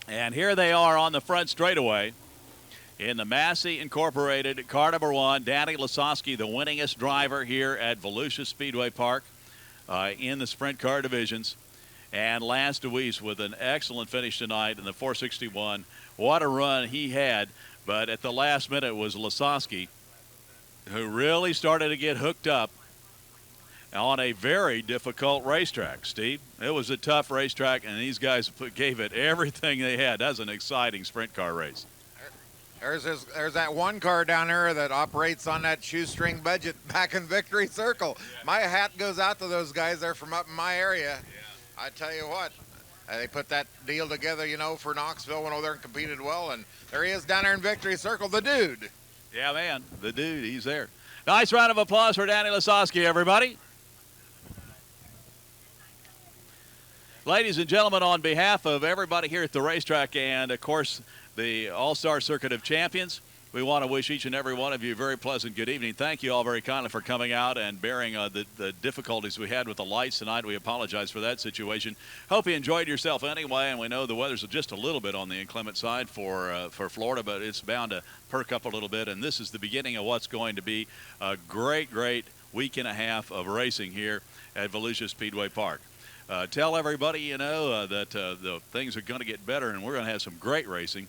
And here they are on the front straightaway in the Massey Incorporated car number 1. Danny Lasowski, the winningest driver here at Volusia Speedway Park in the sprint car divisions. And Lance DeWeese with an excellent finish tonight in the 461. What a run he had, but at the last minute it was Lasowski who really started to get hooked up on a very difficult racetrack, Steve. It was a tough racetrack, and these guys gave it everything they had. That was an exciting sprint car race. There's that 1 car down there that operates on that shoestring budget back in Victory Circle. Yeah. My hat goes out to those guys. They're from up in my area. Yeah. I tell you what, they put that deal together, you know, for Knoxville, went over there and competed well, and there he is down there in Victory Circle, the dude. Yeah, man, the dude, he's there. Nice round of applause for Danny Lasowski, everybody. Ladies and gentlemen, on behalf of everybody here at the racetrack and, of course, the All-Star Circuit of Champions, we want to wish each and every one of you a very pleasant good evening. Thank you all very kindly for coming out and bearing the difficulties we had with the lights tonight. We apologize for that situation. Hope you enjoyed yourself anyway, and we know the weather's just a little bit on the inclement side for Florida, but it's bound to perk up a little bit, and this is the beginning of what's going to be a great, great week and a half of racing here at Volusia Speedway Park. Tell everybody, that the things are going to get better, and we're going to have some great racing.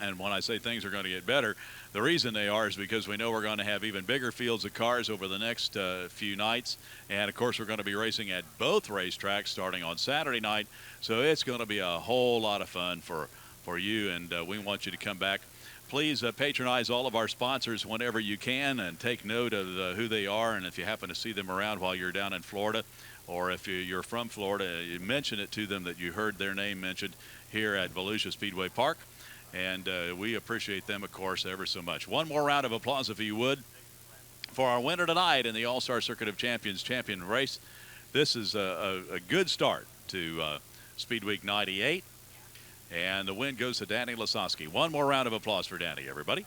And when I say things are going to get better, the reason they are is because we know we're going to have even bigger fields of cars over the next few nights. And, of course, we're going to be racing at both racetracks starting on Saturday night. So it's going to be a whole lot of fun for you, and we want you to come back. Please patronize all of our sponsors whenever you can and take note of who they are. And if you happen to see them around while you're down in Florida, or if you're from Florida, you mention it to them that you heard their name mentioned here at Volusia Speedway Park. And we appreciate them, of course, ever so much. One more round of applause, if you would, for our winner tonight in the All-Star Circuit of Champions champion race. This is a good start to Speedweek 98. And the win goes to Danny Lasowski. One more round of applause for Danny, everybody.